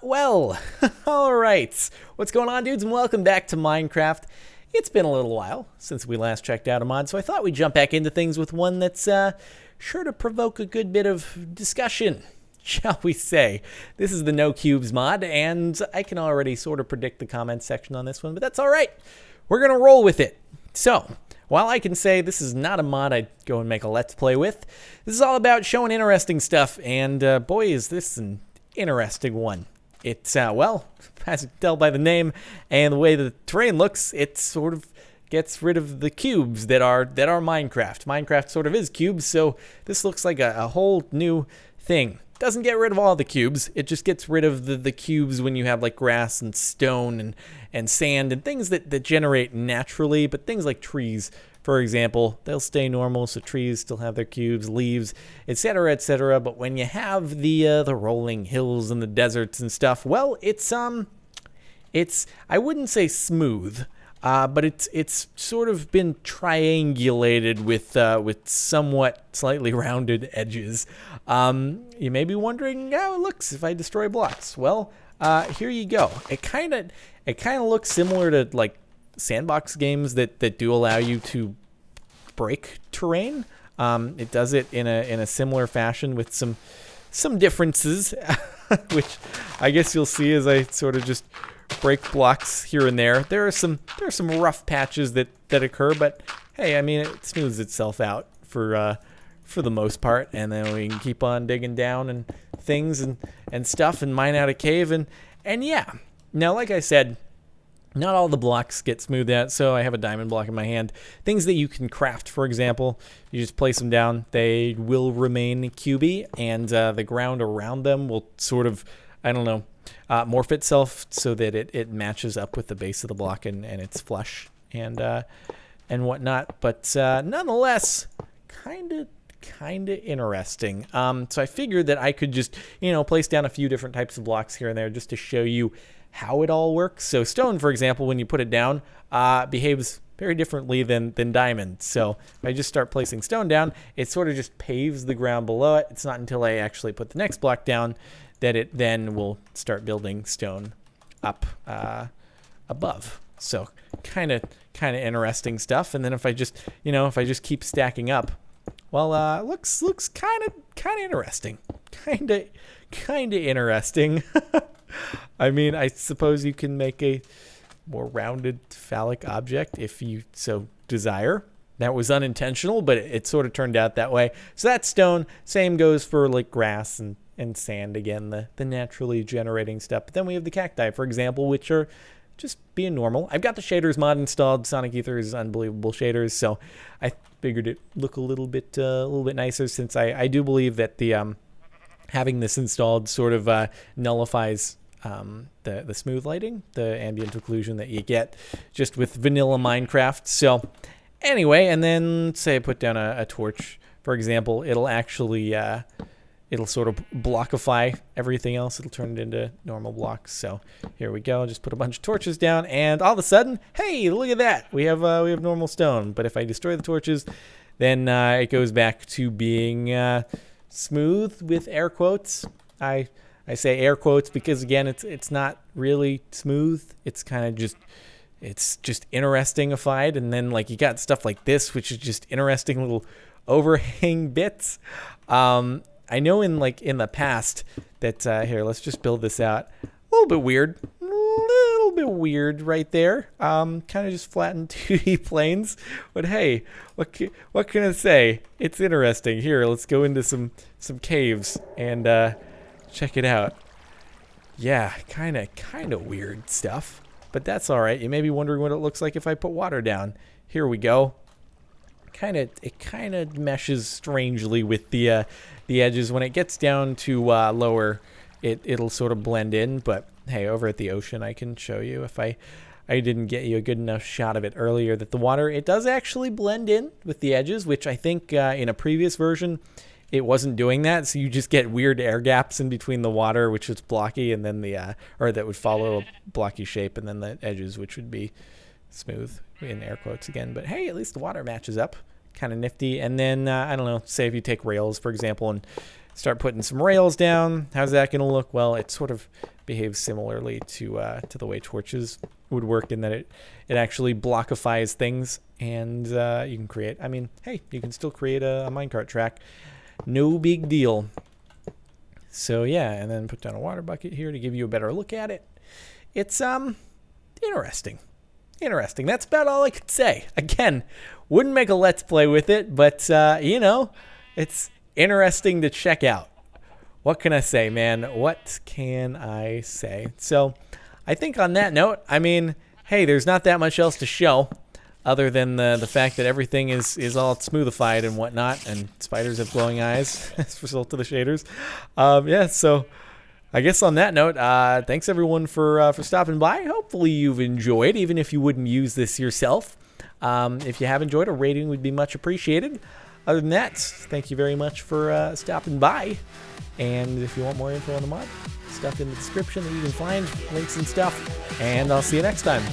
Well, all right. What's going on, dudes, and welcome back to Minecraft. It's been a little while since we last checked out a mod, so I thought we'd jump back into things with one that's sure to provoke a good bit of discussion, shall we say. This is the No Cubes mod, and I can already sort of predict the comments section on this one, but that's all right. We're going to roll with it. So, while I can say this is not a mod I'd go and make a Let's Play with, this is all about showing interesting stuff, and boy, is this an interesting one. It's, well, as you can tell by the name and the way the terrain looks, it sort of gets rid of the cubes that are Minecraft. Minecraft sort of is cubes, so this looks like a whole new thing. Doesn't get rid of all the cubes, it just gets rid of the cubes when you have like grass and stone and sand and things that generate naturally, but things like trees, for example, they'll stay normal, so trees still have their cubes, leaves, etc., etc. But when you have the rolling hills and the deserts and stuff, well, it's I wouldn't say smooth, but it's sort of been triangulated with somewhat slightly rounded edges. You may be wondering how it looks if I destroy blocks. Well, here you go. It kind of looks similar to like sandbox games that do allow you to break terrain. It does it in a similar fashion with some differences, which I guess you'll see as I sort of just break blocks here and there. There are some rough patches that occur, but hey, I mean, it smooths itself out for the most part, and then we can keep on digging down and things and stuff and mine out a cave and yeah. Now, like I said, not all the blocks get smoothed out, so I have a diamond block in my hand. Things that you can craft, for example, you just place them down, they will remain cubey, and the ground around them will sort of, I don't know, morph itself so that it matches up with the base of the block and it's flush and whatnot. But nonetheless, kind of interesting. So I figured that I could just, place down a few different types of blocks here and there just to show you how it all works. So stone, for example, when you put it down, behaves very differently than diamond. So if I just start placing stone down, it sort of just paves the ground below it. It's not until I actually put the next block down that it then will start building stone up above. So kind of interesting stuff. And then if I just, keep stacking up, well, looks kind of interesting. Kind of interesting. I mean, I suppose you can make a more rounded phallic object if you so desire. That was unintentional, but it sort of turned out that way. So that's stone. Same goes for like grass and sand again, the naturally generating stuff. But then we have the cacti, for example, which are just being normal. I've got the shaders mod installed. Sonic Ether is unbelievable shaders, so I figured it look a little bit nicer, since I do believe that the having this installed sort of nullifies the smooth lighting, the ambient occlusion that you get just with vanilla Minecraft. So anyway, and then say I put down a torch, for example, it'll actually it'll sort of blockify everything else. It'll turn it into normal blocks. So here we go. Just put a bunch of torches down, and all of a sudden, hey, look at that. We have normal stone. But if I destroy the torches, then it goes back to being smooth with air quotes. I say air quotes because, again, it's not really smooth. It's kind of just interesting-ified. And then like you got stuff like this, which is just interesting little overhang bits. I know in the past that here, let's just build this out. A little bit weird right there. Kind of just flattened 2D planes. But hey, what can I say? It's interesting. Here, let's go into some caves and check it out. Yeah, kind of weird stuff. But that's all right. You may be wondering what it looks like if I put water down. Here we go. It kind of meshes strangely with the edges. When it gets down to lower, it'll sort of blend in. But hey, over at the ocean, I can show you if I didn't get you a good enough shot of it earlier, that the water, it does actually blend in with the edges, which I think in a previous version it wasn't doing that. So you just get weird air gaps in between the water, which is blocky, and then or that would follow a blocky shape, and then the edges, which would be smooth in air quotes again. But hey, at least the water matches up. Kind of nifty. And then I don't know, say if you take rails, for example, and start putting some rails down. How's that going to look? Well, it sort of behaves similarly to the way torches would work in that it actually blockifies things, and you can create, I mean, hey, you can still create a minecart track. No big deal. So yeah, and then put down a water bucket here to give you a better look at it. It's interesting. Interesting. That's about all I could say. Again, wouldn't make a Let's Play with it, but you know, it's interesting to check out. What can I say, man? What can I say? So I think on that note, I mean, hey, there's not that much else to show other than the fact that everything is all smoothified and whatnot, and spiders have glowing eyes as a result of the shaders. Yeah, so I guess on that note, thanks everyone for stopping by. Hopefully you've enjoyed, even if you wouldn't use this yourself. If you have enjoyed, a rating would be much appreciated. Other than that, thank you very much for stopping by. And if you want more info on the mod, stuff in the description that you can find, links and stuff. And I'll see you next time.